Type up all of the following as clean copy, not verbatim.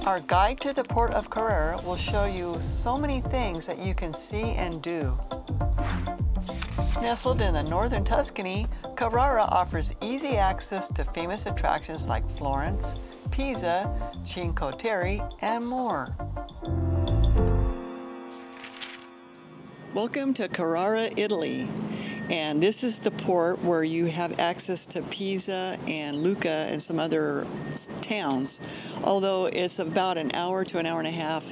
Our guide to the Port of Carrara will show you so many things that you can see and do. Nestled in the northern Tuscany, Carrara offers easy access to famous attractions like Florence, Pisa, Cinque Terre, and more. Welcome to Carrara, Italy. And this is the port where you have access to Pisa and Lucca and some other towns, although it's about an hour to an hour and a half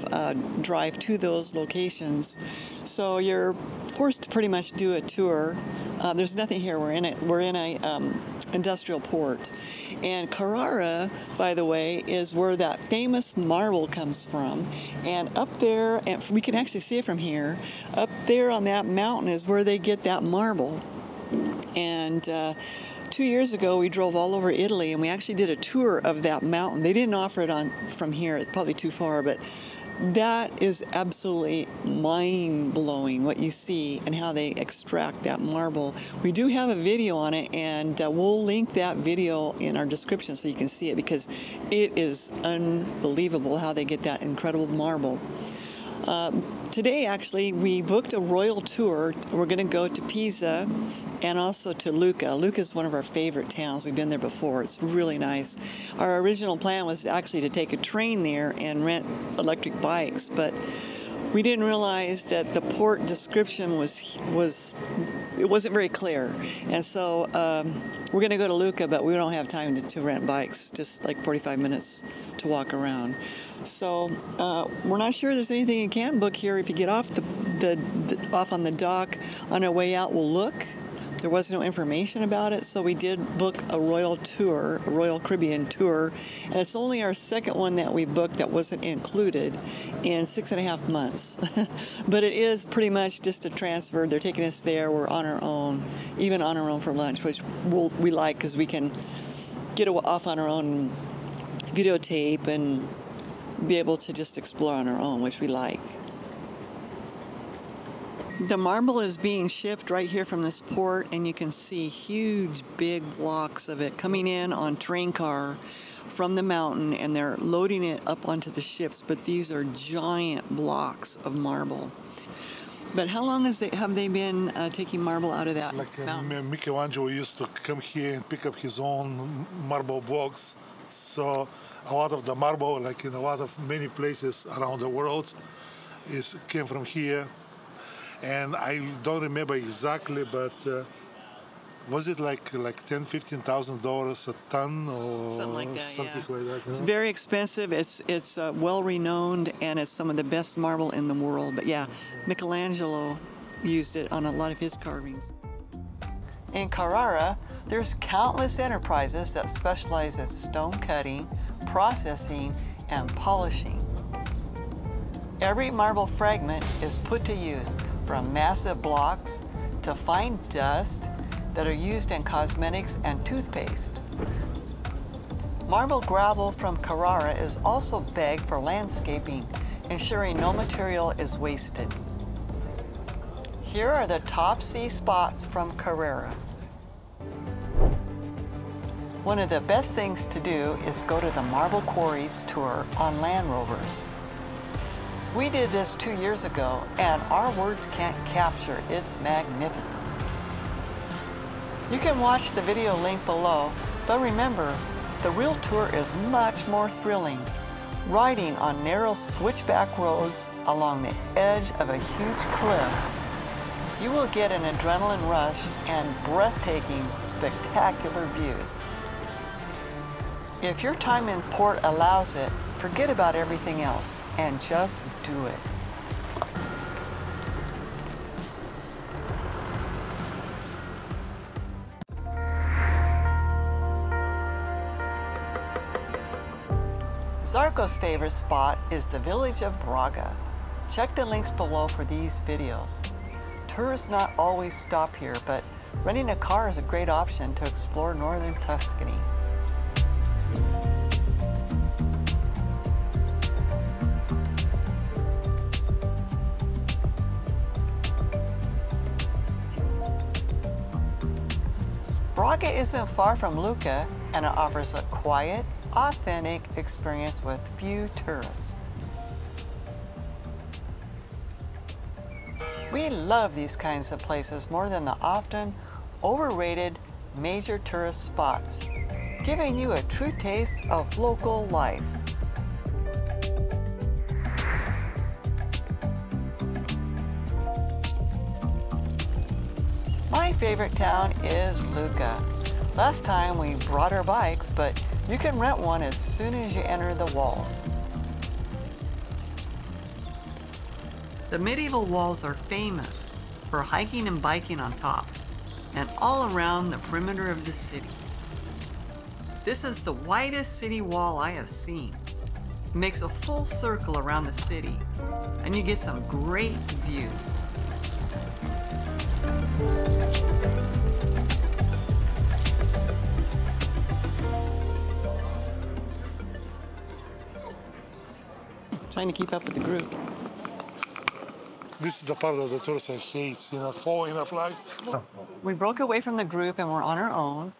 drive to those locations. So you're forced to pretty much do a tour. There's nothing here. We're in a industrial port. And Carrara, by the way, is where that famous marble comes from. And up there, and we can actually see it from here, up there on that mountain is where they get that marble. And 2 years ago, we drove all over Italy, and we actually did a tour of that mountain. They didn't offer it from here. It's probably too far, but that is absolutely mind-blowing what you see and how they extract that marble. We do have a video on it, and we'll link that video in our description so you can see it, because it is unbelievable how they get that incredible marble. Today, actually, we booked a royal tour. We're going to go to Pisa and also to Lucca. Lucca is one of our favorite towns. We've been there before. It's really nice. Our original plan was actually to take a train there and rent electric bikes, but we didn't realize that the port description it wasn't very clear. And so we're going to go to Lucca, but we don't have time to rent bikes, just like 45 minutes to walk around. So we're not sure there's anything you can book here. If you get off off on the dock on our way out, we'll look. There was no information about it, so we did book a royal tour, a Royal Caribbean tour, and it's only our second one that we booked that wasn't included in 6.5 months. But it is pretty much just a transfer. They're taking us there. We're on our own, even on our own for lunch, which we like because we can get off on our own, videotape, and be able to just explore on our own, which we like. The marble is being shipped right here from this port, and you can see huge big blocks of it coming in on train car from the mountain, and they're loading it up onto the ships. But these are giant blocks of marble. But how long have they been taking marble out of that mountain? Michelangelo used to come here and pick up his own marble blocks. So a lot of the marble, like in many places around the world, came from here. And I don't remember exactly, but was it like $10,000-$15,000 a ton or something like that? Something Yeah. like that. It's very expensive. It's well renowned, and it's some of the best marble in the world. But yeah, Michelangelo used it on a lot of his carvings. In Carrara, there's countless enterprises that specialize in stone cutting, processing, and polishing. Every marble fragment is put to use, from massive blocks to fine dust that are used in cosmetics and toothpaste. Marble gravel from Carrara is also bagged for landscaping, ensuring no material is wasted. Here are the top sea spots from Carrara. One of the best things to do is go to the Marble Quarries tour on Land Rovers. We did this 2 years ago, and our words can't capture its magnificence. You can watch the video link below, but remember, the real tour is much more thrilling. Riding on narrow switchback roads along the edge of a huge cliff, you will get an adrenaline rush and breathtaking, spectacular views. If your time in port allows it, forget about everything else and just do it. Zarco's favorite spot is the village of Braga. Check the links below for these videos. Tourists not always stop here, but renting a car is a great option to explore northern Tuscany. Braga isn't far from Lucca, and it offers a quiet, authentic experience with few tourists. We love these kinds of places more than the often overrated major tourist spots, giving you a true taste of local life. My favorite town is Lucca. Last time we brought our bikes, but you can rent one as soon as you enter the walls. The medieval walls are famous for hiking and biking on top and all around the perimeter of the city. This is the widest city wall I have seen. It makes a full circle around the city, and you get some great views. Trying to keep up with the group. This is the part of the tours I hate, following the flag. We broke away from the group and we're on our own.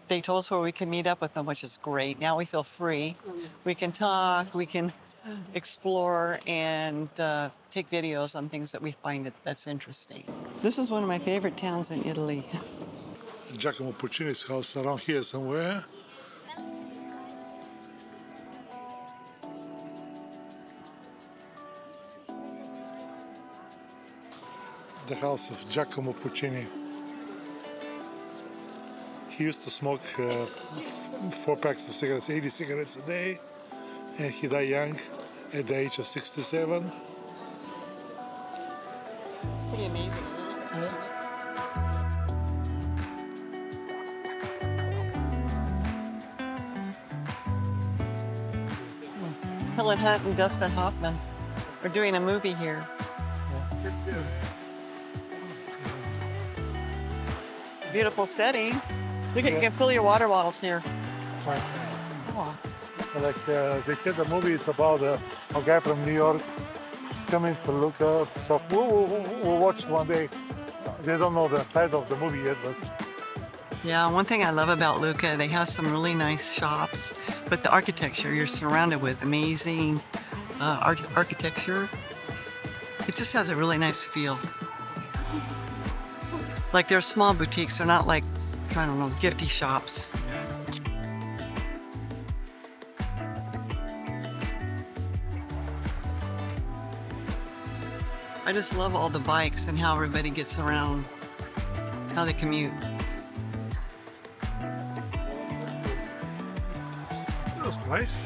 They told us where we can meet up with them, which is great. Now we feel free. We can talk, we can explore, and take videos on things that we find that's interesting. This is one of my favorite towns in Italy. Giacomo Puccini's house around here somewhere. The house of Giacomo Puccini. He used to smoke 4 packs of cigarettes, 80 cigarettes a day, and he died young at the age of 67. It's pretty amazing, isn't it? Yeah. Helen Hunt and Dustin Hoffman are doing a movie here. Beautiful setting. Look at, you can fill your water bottles here. Right. Oh. Like they said, the movie is about a guy from New York coming to Lucca. So we'll watch one day. They don't know the title of the movie yet, but. Yeah, one thing I love about Lucca, they have some really nice shops, but the architecture, you're surrounded with amazing architecture. It just has a really nice feel. Like they're small boutiques, they're not like, I don't know, gifty shops. I just love all the bikes and how everybody gets around, how they commute. Those prices.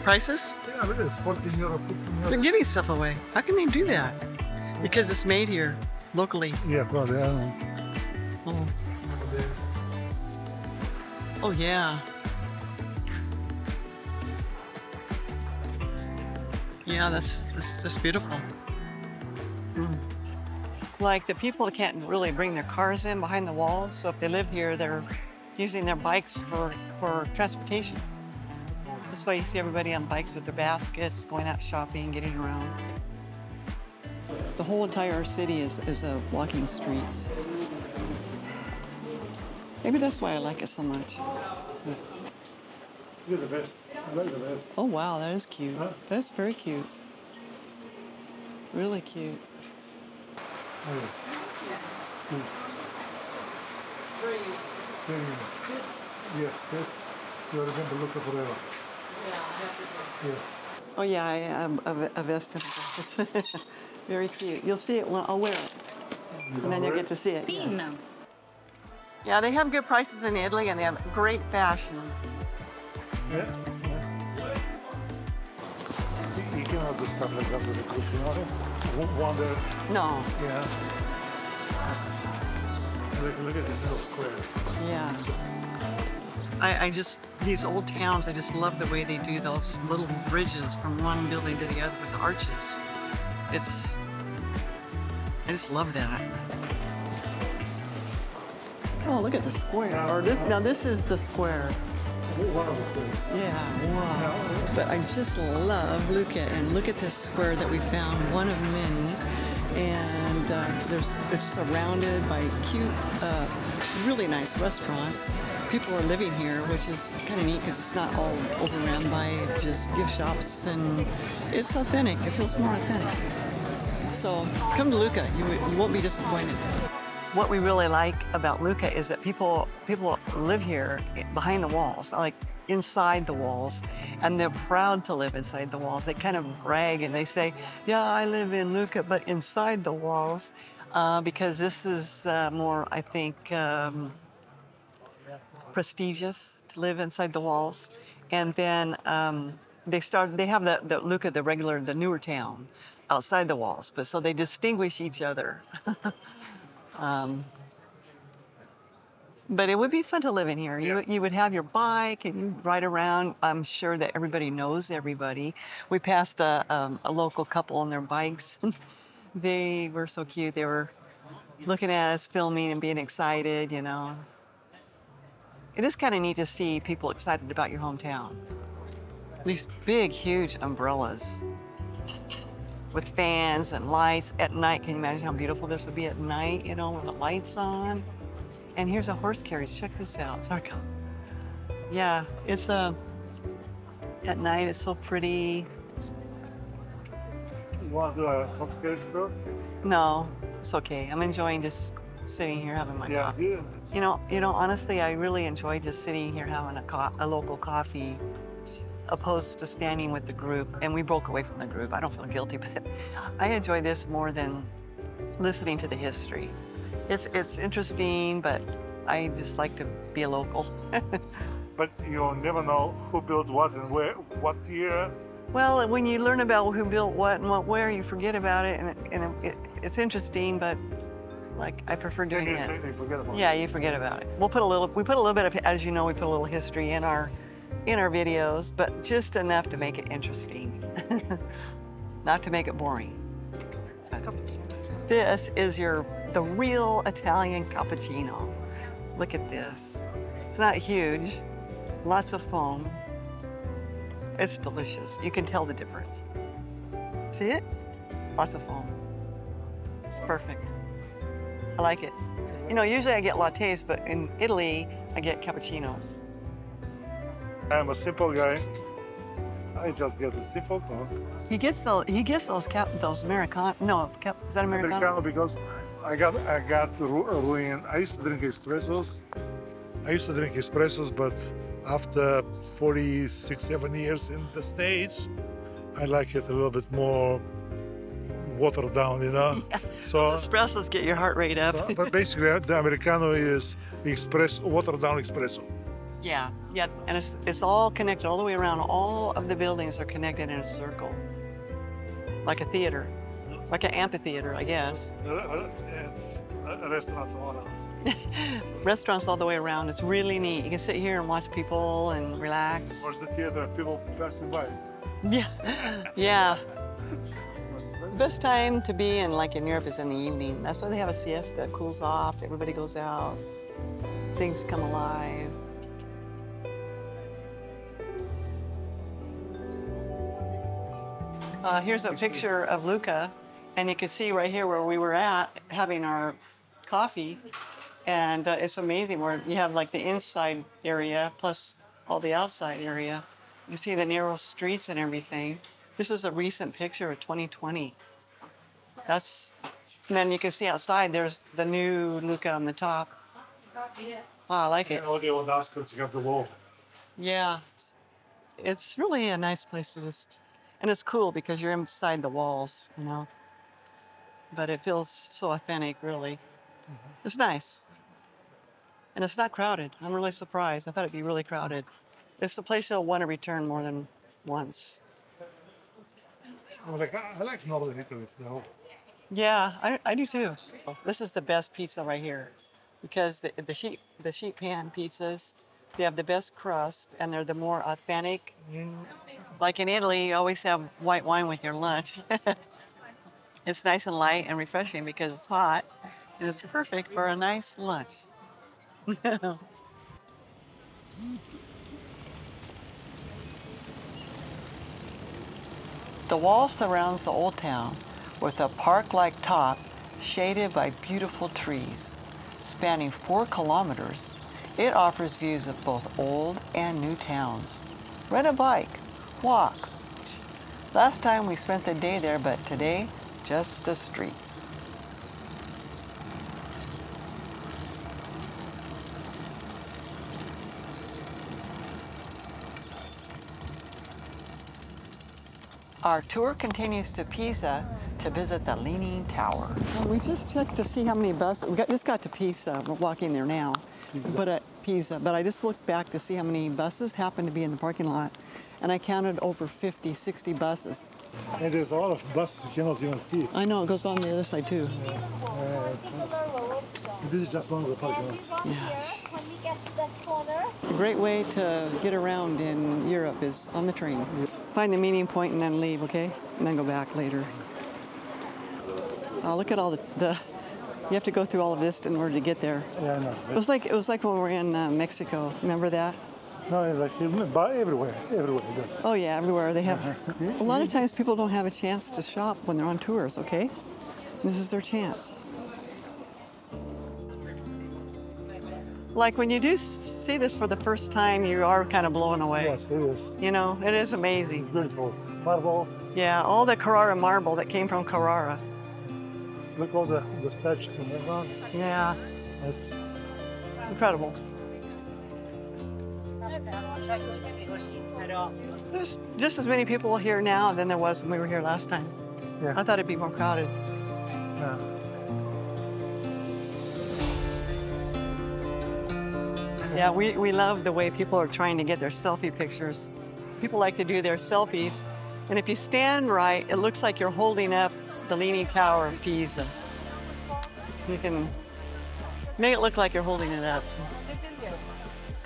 Prices? Yeah, look at this, 14 euro, 15 euro. They're giving stuff away. How can they do that? Because it's made here, locally. Yeah, probably, I don't know. Oh. Oh, yeah. Yeah, that's beautiful. Like the people that can't really bring their cars in behind the walls, so if they live here, they're using their bikes for transportation. That's why you see everybody on bikes with their baskets, going out shopping, getting around. The whole entire city is walking streets. Maybe that's why I like it so much. Look at the vest. I like the vest. Oh wow, that is cute. Huh? That's very cute. Really cute. Oh, yeah. Good. Very good. Kids. Yes, yes. You remember Lucca forever. Yeah, I have to go. Yes. Oh yeah, I am a vest and a dress. Very cute. You'll see it when I'll wear it. And then you'll get to see it. Yes. Yeah, they have good prices in Italy and they have great fashion. Yeah. You cannot do stuff like that with a group, you know? Wonder. No. Yeah. Look at this little square. Yeah. I just, these old towns, I just love the way they do those little bridges from one building to the other with arches. I just love that. Oh, look at the square. Or this, now this is the square. One of the squares. Yeah, wow. But I just love Lucca, and look at this square that we found, one of many. And it's surrounded by cute really nice restaurants. People are living here, which is kind of neat because it's not all overrun by just gift shops, and it's authentic. It feels more authentic. So come to Lucca. You won't be disappointed. What we really like about Lucca is that people live here behind the walls, like inside the walls, and they're proud to live inside the walls. They kind of brag and they say, yeah, I live in Lucca, but inside the walls, because this is more, I think, prestigious to live inside the walls. And then they have the Lucca, the newer town, outside the walls, but so they distinguish each other. But it would be fun to live in here. You would have your bike and you ride around. I'm sure that everybody knows everybody. We passed a local couple on their bikes. They were so cute. They were looking at us, filming and being excited, you know. It is kind of neat to see people excited about your hometown. These big, huge umbrellas with fans and lights at night. Can you imagine how beautiful this would be at night, you know, with the lights on? And here's a horse carriage. Check this out. Sorry. Yeah, it's at night. It's so pretty. You want to do a horse carriage tour? No, it's okay. I'm enjoying just sitting here having my coffee. You know. Honestly, I really enjoy just sitting here having a local coffee, opposed to standing with the group. And we broke away from the group. I don't feel guilty, but I enjoy this more than listening to the history. It's interesting, but I just like to be a local. But you never know who built what and where, what year. Well, when you learn about who built what and what where, you forget about it, and it's interesting. But like, I prefer doing this. Yeah, you forget about it. We put a little bit of, as you know, we put a little history in our videos, but just enough to make it interesting, not to make it boring. This is the real Italian cappuccino. Look at this. It's not huge, lots of foam. It's delicious. You can tell the difference. See it? Lots of foam. It's perfect. I like it. You know, usually I get lattes, but in Italy, I get cappuccinos. I'm a simple guy. I just get a simple coffee. He gets those Americano. No, is that Americano? Americano, because I got ruined. I used to drink espressos. But after 46, 7 years in the States, I like it a little bit more watered down, you know. Yeah. So espressos get your heart rate up. But basically, the Americano is watered down espresso. Yeah, and it's all connected all the way around. All of the buildings are connected in a circle, like a theater, like an amphitheater, I guess. It's restaurants all around. Restaurants all the way around. It's really neat. You can sit here and watch people and relax. Watch the theater, people passing by. Yeah, yeah. Best time to be in Europe is in the evening. That's why they have a siesta. It cools off. Everybody goes out. Things come alive. Here's a picture of Lucca, and you can see right here where we were at having our coffee, and it's amazing where you have like the inside area plus all the outside area. You see the narrow streets and everything. This is a recent picture of 2020. And then you can see outside there's the new Lucca on the top. Wow, I like it. And all the old Oscars, you got the wall. Yeah, it's really a nice place to and it's cool because you're inside the walls, you know. But it feels so authentic, really. Mm-hmm. It's nice. And it's not crowded. I'm really surprised. I thought it'd be really crowded. It's a place you'll want to return more than once. I like Northern Italy, though. Yeah, I do too. This is the best pizza right here, because the sheet pan pizzas, they have the best crust and they're the more authentic. Like in Italy, you always have white wine with your lunch. It's nice and light and refreshing because it's hot, and it's perfect for a nice lunch. The wall surrounds the old town with a park-like top shaded by beautiful trees. Spanning 4 kilometers, it offers views of both old and new towns. Rent a bike, walk. Last time we spent the day there, but today, just the streets. Our tour continues to Pisa to visit the Leaning Tower. Well, we just checked to see how many buses. Just got to Pisa. We're walking there now. Pisa. But I just looked back to see how many buses happened to be in the parking lot, and I counted over 50, 60 buses. And there's a lot of buses you cannot even see. I know, it goes on the other side too. This is just one of the parking lots. Yeah. A great way to get around in Europe is on the train. Find the meeting point and then leave, okay? And then go back later. Oh, look at all the you have to go through all of this in order to get there. Yeah, I know. It was like when we were in Mexico. Remember that? No, like everywhere. That's... Oh yeah, everywhere they have. A lot of times people don't have a chance to shop when they're on tours, okay? And this is their chance. Like when you do see this for the first time, you are kind of blown away. Yes, it is. You know, it is amazing. It's beautiful. Marble. Yeah, all the Carrara marble that came from Carrara. Look all the statues in the background. Yeah. That's incredible. There's just as many people here now than there was when we were here last time. Yeah. I thought it'd be more crowded. Yeah. Yeah, we love the way people are trying to get their selfie pictures. People like to do their selfies, and if you stand right, it looks like you're holding up the Leaning Tower of Pisa. You can make it look like you're holding it up,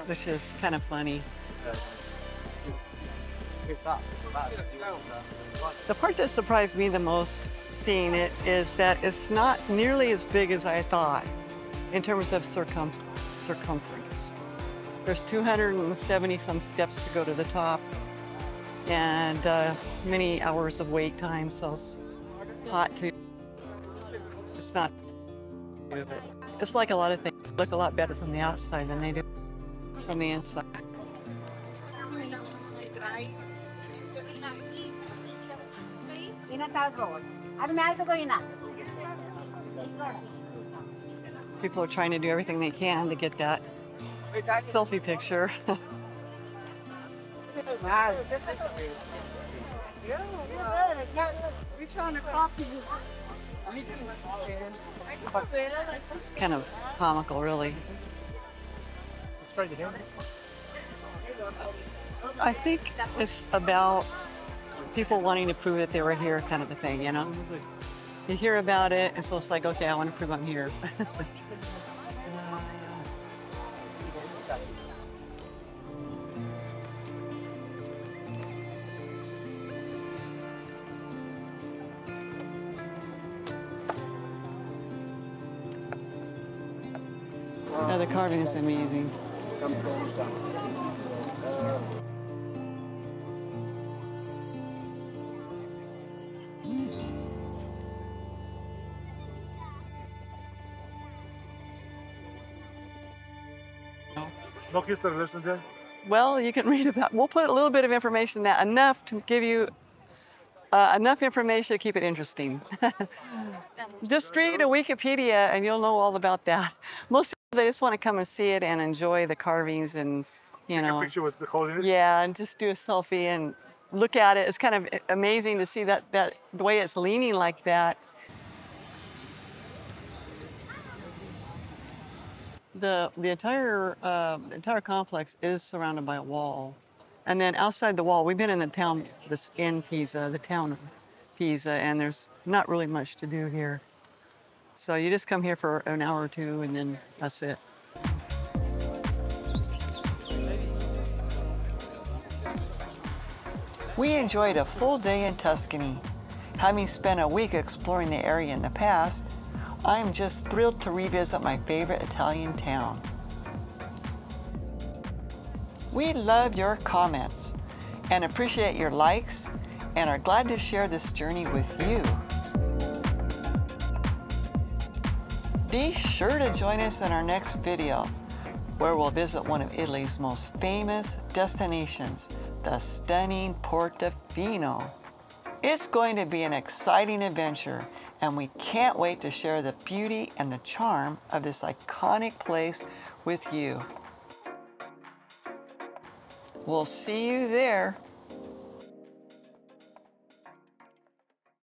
which is kind of funny. The part that surprised me the most seeing it is that it's not nearly as big as I thought in terms of circumference. There's 270 some steps to go to the top and many hours of wait time, so it's hot too. It's not, it's like a lot of things look a lot better from the outside than they do from the inside. People are trying to do everything they can to get that selfie picture. It's kind of comical, really. I think it's about people wanting to prove that they were here, kind of a thing, you know? You hear about it, and so it's like, okay, I want to prove I'm here. Yeah, the carving is amazing. no history lesson there? Well, you can read about, we'll put a little bit of information that enough to give you enough information to keep it interesting. Just read a Wikipedia and you'll know all about that. Most people, they just want to come and see it and enjoy the carvings and, you know. Take a picture with the holiness? Yeah, and just do a selfie and look at it. It's kind of amazing to see that the way it's leaning like that. The entire complex is surrounded by a wall. And then outside the wall, we've been in the town that's in Pisa, the town of Pisa, and there's not really much to do here. So you just come here for an hour or two and then that's it. We enjoyed a full day in Tuscany. Having spent a week exploring the area in the past, I'm just thrilled to revisit my favorite Italian town. We love your comments and appreciate your likes and are glad to share this journey with you. Be sure to join us in our next video, where we'll visit one of Italy's most famous destinations, the stunning Portofino. It's going to be an exciting adventure, and we can't wait to share the beauty and the charm of this iconic place with you. We'll see you there.